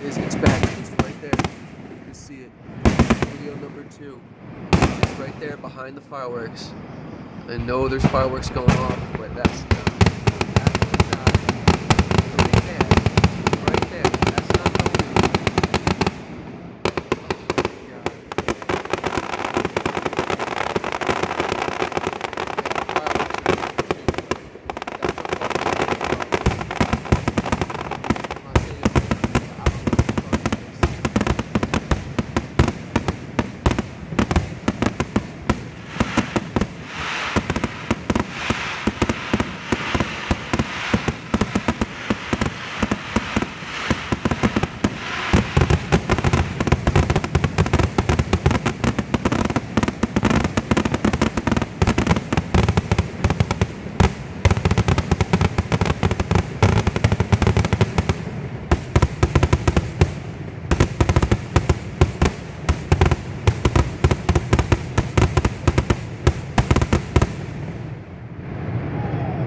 It's back. It's right there. You can see it. Video number 2. It's right there behind the fireworks. I know there's fireworks going off, but that's not. Right there. Right there. That's not going on.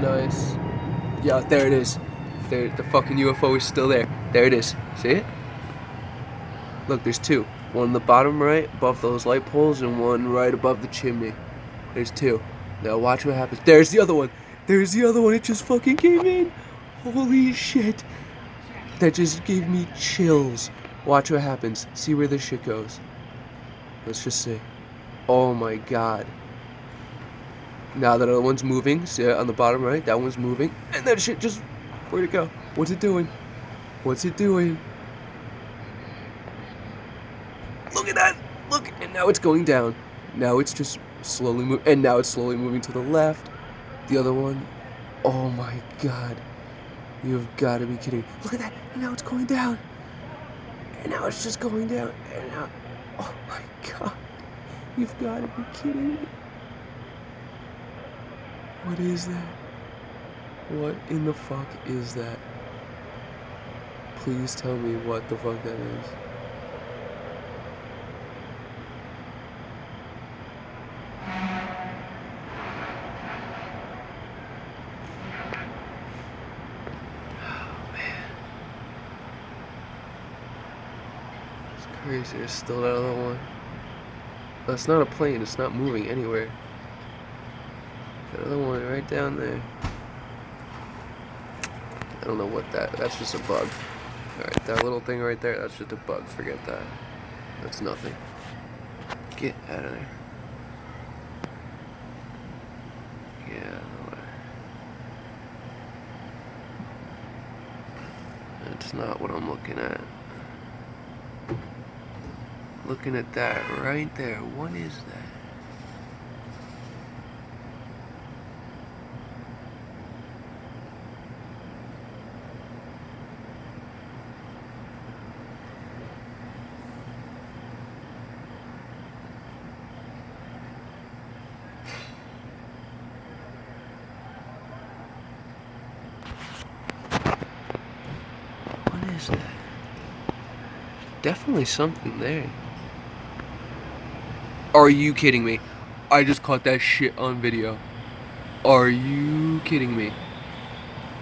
Nice. Yeah, there it is. There, the fucking UFO is still there. There it is. See it? Look, there's 2. One in the bottom right, above those light poles, and one right above the chimney. There's 2. Now watch what happens. There's the other one. There's the other one. It just fucking came in. Holy shit. That just gave me chills. Watch what happens. See where this shit goes. Let's just see. Oh my god. Now that other one's moving, see it on the bottom right? That one's moving. And that shit just... Where'd it go? What's it doing? What's it doing? Look at that! Look! And now it's going down. Now it's just slowly moving. And now it's slowly moving to the left. The other one. Oh my god. You've got to be kidding. Look at that! And now it's going down. And now it's just going down. And now... Oh my god. You've got to be kidding me. What is that? What in the fuck is that? Please tell me what the fuck that is. Oh man. It's crazy, there's still that other one. That's not a plane, it's not moving anywhere. The other one right down there. I don't know what that's just a bug. Alright, that little thing right there, that's just a bug. Forget that. That's nothing. Get out of there. Yeah, no way. That's not what I'm looking at. Looking at that right there. What is that? That? Definitely something there. Are you kidding me? I just caught that shit on video. Are you kidding me?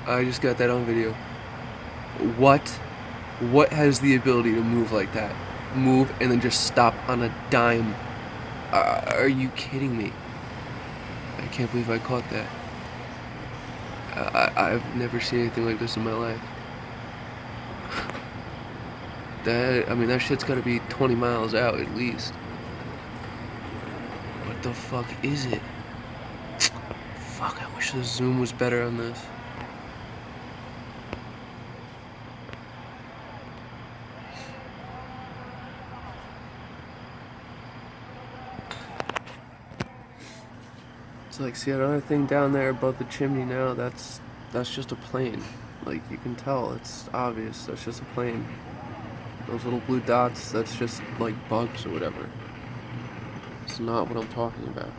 I just got that on video. What has the ability to move like that? Move and then just stop on a dime. Are you kidding me? I can't believe I caught that. I've never seen anything like this in my life. That shit's gotta be 20 miles out at least. What the fuck is it? Fuck, I wish the zoom was better on this. It's like, see another thing down there above the chimney now, that's just a plane. Like, you can tell, it's obvious, that's just a plane. Those little blue dots, that's just like bugs or whatever. It's not what I'm talking about.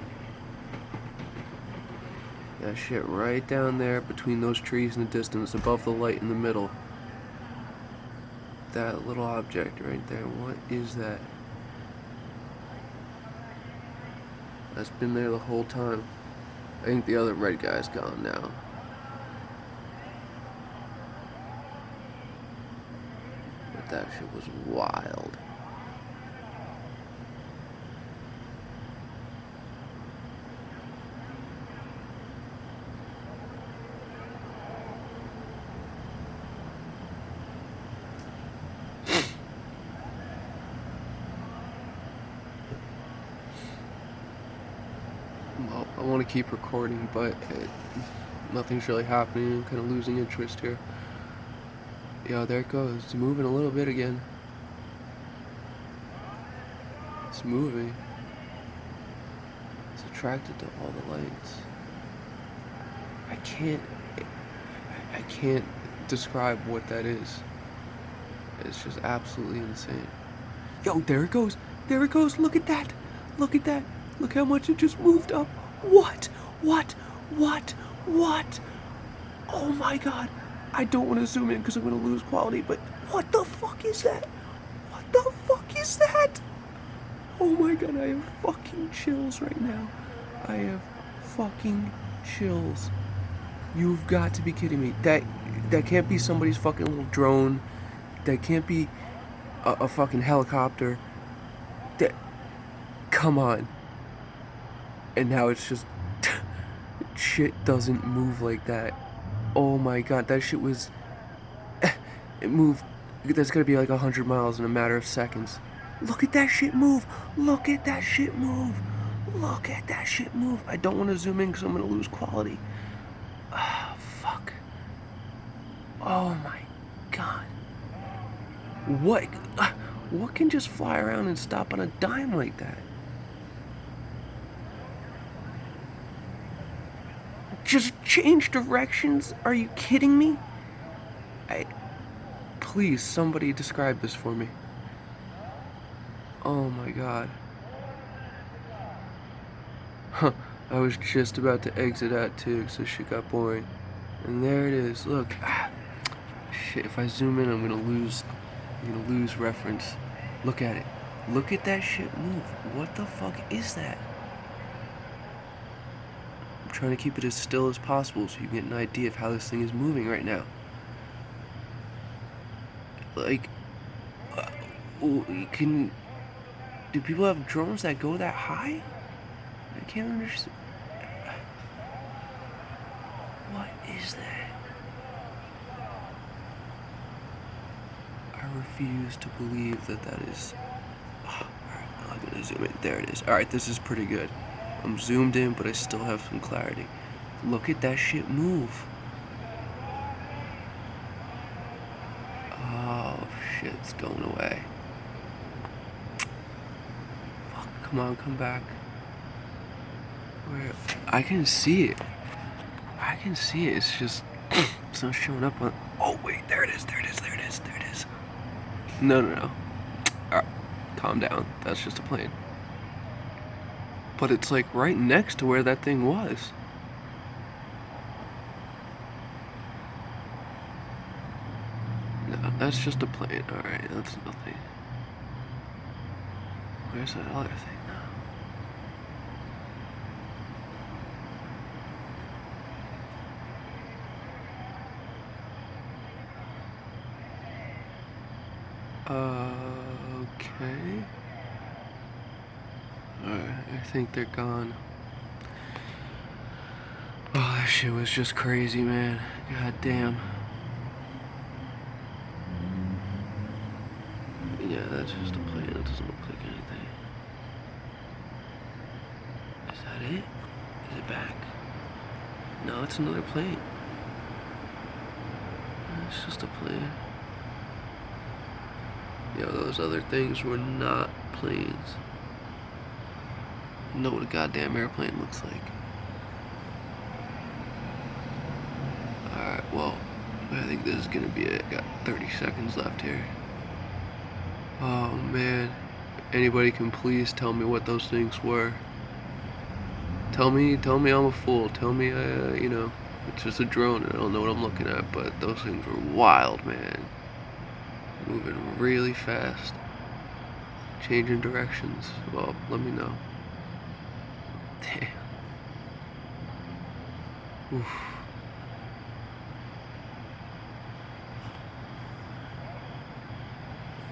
That shit right down there between those trees in the distance, above the light in the middle. That little object right there, what is that? That's been there the whole time. I think the other red guy's gone now. That shit was wild. Well, I want to keep recording, but nothing's really happening. I'm kind of losing interest here. Yeah, there it goes. It's moving a little bit again. It's moving. It's attracted to all the lights. I can't describe what that is. It's just absolutely insane. Yo, there it goes. There it goes. Look at that. Look at that. Look how much it just moved up. What? What? What? What? Oh my god. I don't want to zoom in because I'm going to lose quality, but what the fuck is that? What the fuck is that? Oh my god, I have fucking chills right now. I have fucking chills. You've got to be kidding me. That can't be somebody's fucking little drone. That can't be a fucking helicopter. That, come on. And now it's just shit doesn't move like that. Oh my god, that shit was it moved. That's gonna be like 100 miles in a matter of seconds. Look at that shit move. Look at that shit move. Look at that shit move. I don't want to zoom in because I'm gonna lose quality. Ah, fuck. Oh my god. What can just fly around and stop on a dime like that? Just change directions? Are you kidding me? Please, somebody describe this for me. Oh my god. Huh, I was just about to exit out too because this shit got boring. And there it is, look. Shit, if I zoom in, I'm gonna lose reference. Look at it. Look at that shit move. What the fuck is that? I'm trying to keep it as still as possible so you can get an idea of how this thing is moving right now. Like, do people have drones that go that high? I can't understand. What is that? I refuse to believe that is. Alright, I'm gonna zoom in. There it is. Alright, this is pretty good. I'm zoomed in, but I still have some clarity. Look at that shit move. Oh shit, it's going away. Fuck, come on, come back. Where? I can see it. I can see it. It's just it's not showing up on. Oh wait, there it is. There it is. There it is. There it is. No. Alright, calm down. That's just a plane. But it's like right next to where that thing was. No, that's just a plane. Alright, that's nothing. Where's that other thing now? Okay. Alright, I think they're gone. Oh, that shit was just crazy, man. God damn. Yeah, that's just a plane. It doesn't look like anything. Is that it? Is it back? No, it's another plane. It's just a plane. Yeah, those other things were not planes. Know what a goddamn airplane looks like. Alright, well, I think this is gonna be it. Got 30 seconds left here. Oh man, anybody can please tell me what those things were. Tell me I'm a fool. Tell me, it's just a drone and I don't know what I'm looking at, but those things were wild, man. Moving really fast. Changing directions. Well, let me know. Damn. Oof.